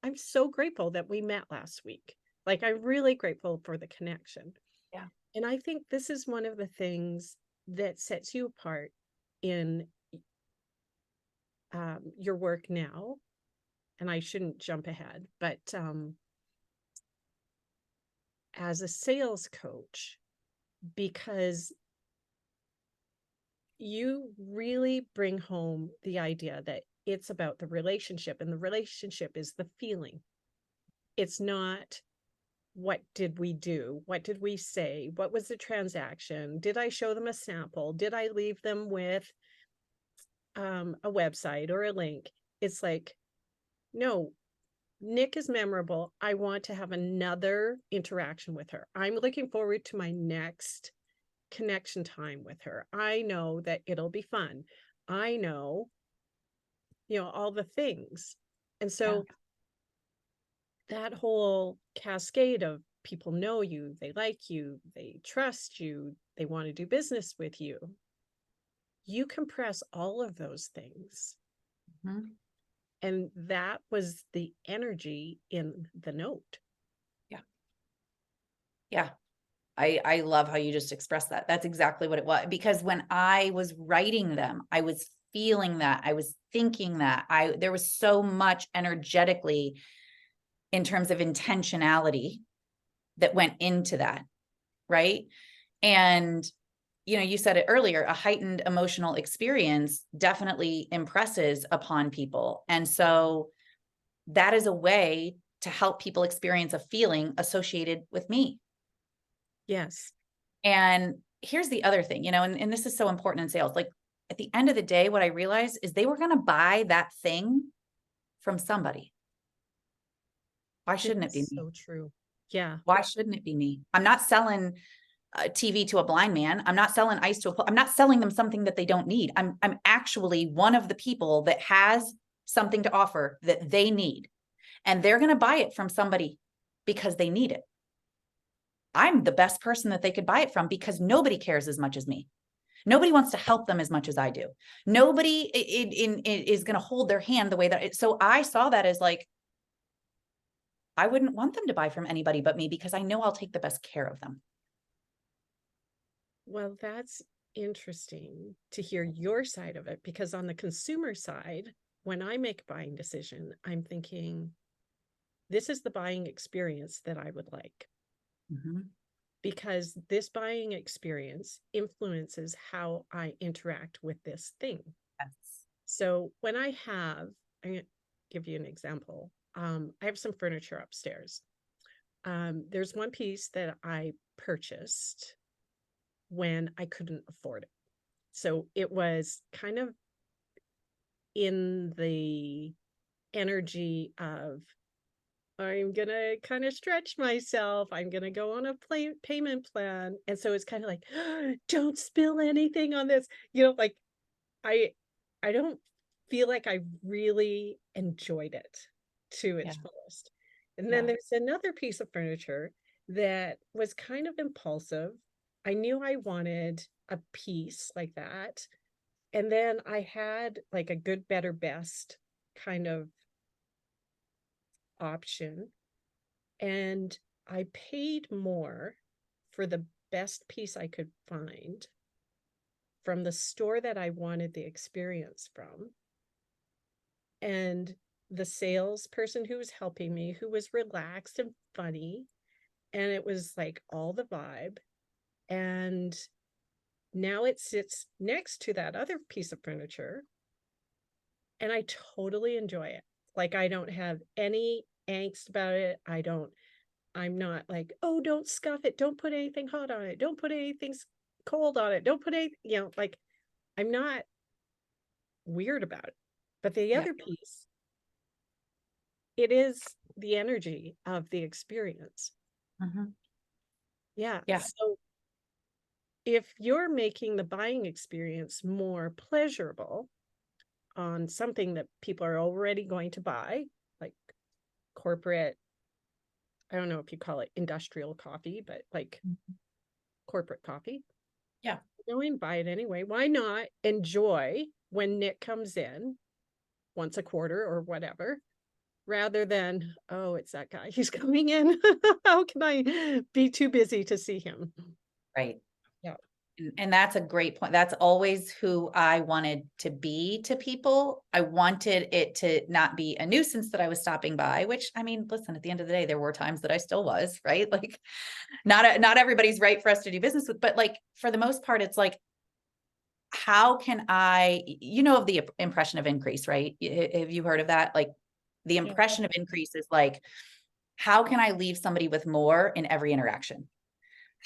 I'm so grateful that we met last week. Like, I'm really grateful for the connection. Yeah. And I think this is one of the things that sets you apart in your work now. And I shouldn't jump ahead, but as a sales coach, because you really bring home the idea that it's about the relationship, and the relationship is the feeling. It's not, what did we do? What did we say? What was the transaction? Did I show them a sample? Did I leave them with a website or a link? It's like, no, Nick is memorable. I want to have another interaction with her. I'm looking forward to my next connection time with her. I know that it'll be fun. I know, all the things. And so that whole cascade of people know you, they like you, they trust you, they want to do business with you. You compress all of those things. Mhm. And that was the energy in the note. Yeah. I love how you just expressed that. That's exactly what it was. Because when I was writing them, I was feeling that. I was thinking that. There was so much energetically in terms of intentionality that went into that, right? And you said it earlier, a heightened emotional experience definitely impresses upon people. And so that is a way to help people experience a feeling associated with me. Yes. And here's the other thing, and this is so important in sales. Like at the end of the day, what I realized is they were going to buy that thing from somebody. Why shouldn't it be me? So true. Yeah. Why shouldn't it be me? I'm not selling a TV to a blind man. I'm not selling ice to I'm not selling them something that they don't need. I'm actually one of the people that has something to offer that they need. And they're going to buy it from somebody because they need it. I'm the best person that they could buy it from because nobody cares as much as me. Nobody wants to help them as much as I do. Nobody is going to hold their hand the way that so I saw that as like, I wouldn't want them to buy from anybody but me because I know I'll take the best care of them. Well, that's interesting to hear your side of it, because on the consumer side, when I make a buying decision, I'm thinking, this is the buying experience that I would like. Mm-hmm. Because this buying experience influences how I interact with this thing. Yes. So when I'm going to give you an example. I have some furniture upstairs. There's one piece that I purchased when I couldn't afford it. So it was kind of in the energy of, I'm going to kind of stretch myself. I'm going to go on a payment plan. And so it's kind of like, don't spill anything on this. Like I don't feel like I really enjoyed it to its fullest. And then there's another piece of furniture that was kind of impulsive. I knew I wanted a piece like that. And then I had like a good, better, best kind of option. And I paid more for the best piece I could find from the store that I wanted the experience from. And the salesperson who was helping me, who was relaxed and funny, and it was like all the vibe. And now it sits next to that other piece of furniture, and I totally enjoy it. Like I don't have any angst about it. I'm not like, oh, don't scuff it, don't put anything hot on it, don't put anything cold on it, don't put any, like I'm not weird about it. But the other piece, it is the energy of the experience. Mm-hmm. Yeah. Yeah. So if you're making the buying experience more pleasurable on something that people are already going to buy, like corporate, I don't know if you call it industrial coffee, but like corporate coffee. Yeah. Go and buy it anyway. Why not enjoy when Nick comes in once a quarter or whatever, rather than, oh, it's that guy, he's coming in. How can I be too busy to see him? Right. Yeah. And that's a great point. That's always who I wanted to be to people. I wanted it to not be a nuisance that I was stopping by, which I mean, listen, at the end of the day, there were times that I still was, right? Like not everybody's right for us to do business with, but like for the most part, it's like, how can I, you know, of the impression of increase, right? Have you heard of that? Like the Yeah. impression of increase is like, how can I leave somebody with more in every interaction?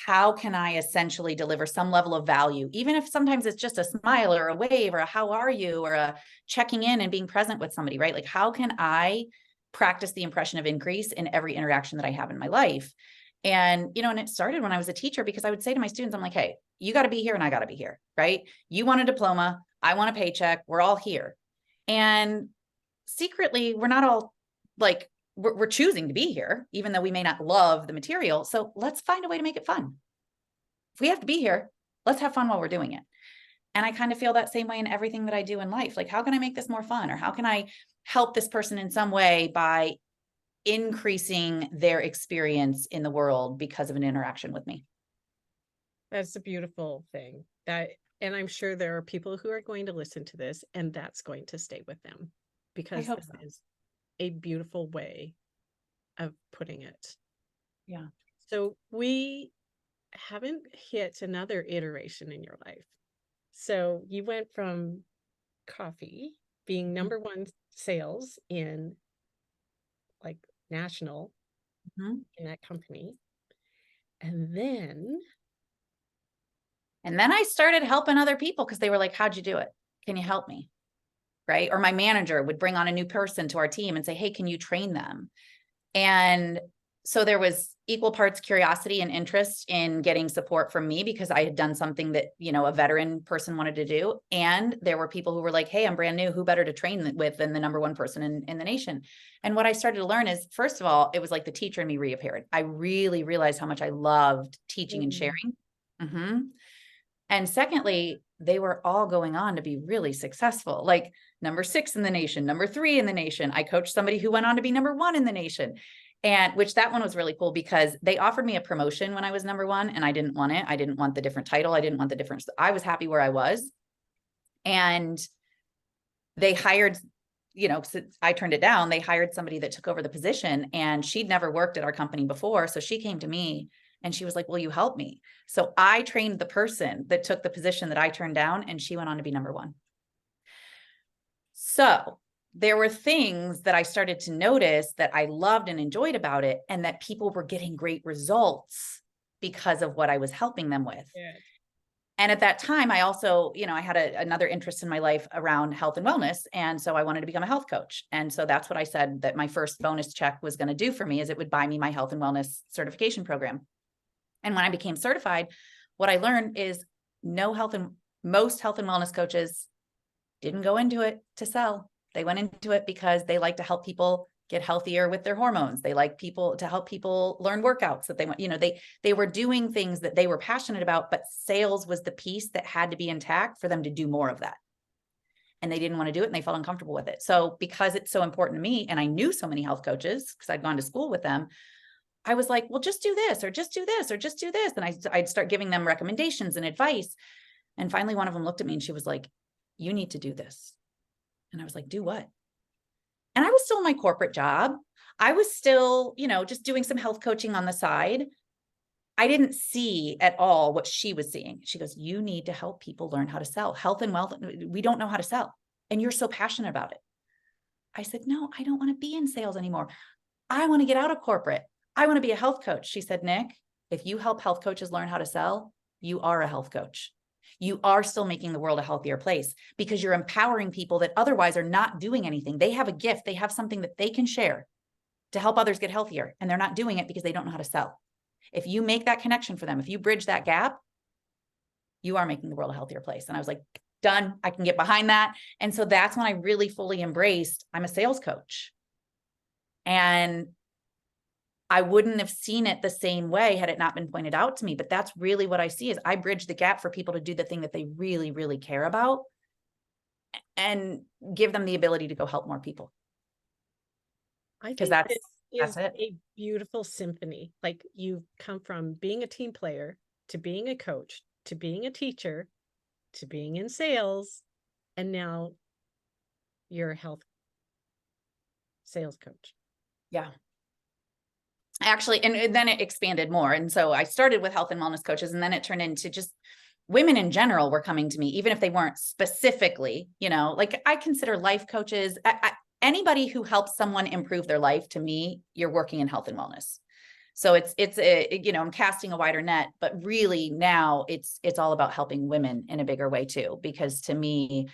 How can I essentially deliver some level of value, even if sometimes it's just a smile or a wave or a how are you or a checking in and being present with somebody, right? Like, how can I practice the impression of increase in every interaction that I have in my life? And, you know, and it started when I was a teacher, because I would say to my students, I'm like, hey, you got to be here and I got to be here, right? You want a diploma, I want a paycheck, we're all here. And secretly, we're not all like, we're choosing to be here, even though we may not love the material. So let's find a way to make it fun. If we have to be here, let's have fun while we're doing it. And I kind of feel that same way in everything that I do in life. Like, how can I make this more fun? Or how can I help this person in some way by increasing their experience in the world because of an interaction with me? That's a beautiful thing. And I'm sure there are people who are going to listen to this and that's going to stay with them, because hope this so. is a beautiful way of putting it. Yeah. So we haven't hit another iteration in your life. So you went from coffee being number one sales in like national Mhm. in that company. And then I started helping other people because they were like, how'd you do it? Can you help me? Right. Or my manager would bring on a new person to our team and say, hey, can you train them? And so there was equal parts curiosity and interest in getting support from me because I had done something that, you know, a veteran person wanted to do. And there were people who were like, hey, I'm brand new. Who better to train with than the number one person in the nation? And what I started to learn is, first of all, it was like the teacher in me reappeared. I really realized how much I loved teaching and sharing. Mm-hmm. And secondly, they were all going on to be really successful, like number 6 in the nation, number 3 in the nation. I coached somebody who went on to be number 1 in the nation. And which that one was really cool because they offered me a promotion when I was number 1 and I didn't want it. I didn't want the different title. I didn't want the difference. I was happy where I was. And they hired, you know, since I turned it down, they hired somebody that took over the position, and she'd never worked at our company before. So she came to me and she was like, will you help me? So I trained the person that took the position that I turned down, and she went on to be number 1. So there were things that I started to notice that I loved and enjoyed about it, and that people were getting great results because of what I was helping them with. yeah. And at that time, I also, you know, I had another interest in my life around health and wellness. And so I wanted to become a health coach. And so that's what I said that my first bonus check was going to do for me, is it would buy me my health and wellness certification program. And when I became certified, what I learned is most health and wellness coaches didn't go into it to sell. They went into it because they like to help people get healthier with their hormones. They like people to help people learn workouts that they want, you know, they were doing things that they were passionate about, but sales was the piece that had to be intact for them to do more of that. And they didn't want to do it and they felt uncomfortable with it. So because it's so important to me, and I knew so many health coaches because I'd gone to school with them, I was like, well, just do this, or just do this, or just do this. And I'd start giving them recommendations and advice. And finally, one of them looked at me and she was like, you need to do this. And I was like, do what? And I was still in my corporate job. I was still, you know, just doing some health coaching on the side. I didn't see at all what she was seeing. She goes, you need to help people learn how to sell. Health and wealth, we don't know how to sell. And you're so passionate about it. I said, no, I don't want to be in sales anymore. I want to get out of corporate. I want to be a health coach. She said, Nick, if you help health coaches learn how to sell, you are a health coach. You are still making the world a healthier place because you're empowering people that otherwise are not doing anything. They have a gift. They have something that they can share to help others get healthier, and they're not doing it because they don't know how to sell. If you make that connection for them, if you bridge that gap, you are making the world a healthier place. And I was like, done. I can get behind that. And so that's when I really fully embraced, I'm a sales coach. And I wouldn't have seen it the same way had it not been pointed out to me. But that's really what I see, is I bridge the gap for people to do the thing that they really, really care about and give them the ability to go help more people. I Because think that's it. a beautiful symphony. Like, you've come from being a team player to being a coach to being a teacher to being in sales, and now you're a health sales coach. Yeah. Actually, and then it expanded more. And so I started with health and wellness coaches, and then it turned into just women in general were coming to me, even if they weren't specifically, you know, like I consider life coaches, anybody who helps someone improve their life, to me, you're working in health and wellness. So you know, I'm casting a wider net, but really now it's all about helping women in a bigger way too, because to me,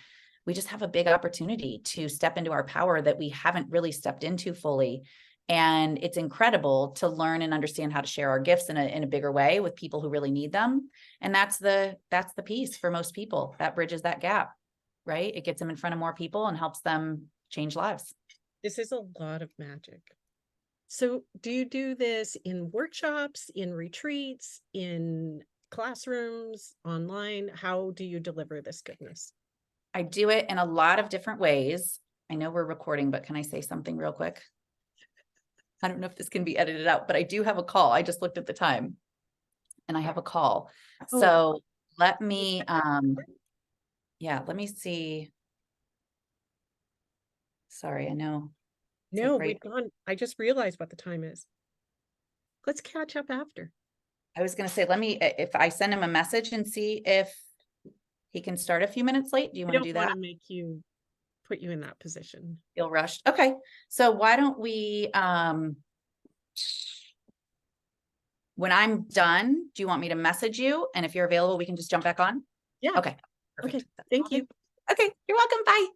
we just have a big opportunity to step into our power that we haven't really stepped into fully. And it's incredible to learn and understand how to share our gifts in a bigger way with people who really need them. And that's the piece for most people that bridges that gap, right? It gets them in front of more people and helps them change lives. This is a lot of magic. So do you do this in workshops, in retreats, in classrooms, online? How do you deliver this goodness? I do it in a lot of different ways. I know we're recording, but can I say something real quick? I don't know if this can be edited out, but I do have a call. I just looked at the time and I have a call. Oh. So let me, yeah, let me see. Sorry, I know. No, right. we've gone. I just realized what the time is. Let's catch up after. I was going to say, let me, if I send him a message and see if he can start a few minutes late. Do you want to do that? I don't want to make you put you in that position. Feel rushed. Okay. So why don't we, when I'm done, do you want me to message you? And if you're available, we can just jump back on? Yeah. Okay. Perfect. Okay. Thank you. Okay. You're welcome. Bye.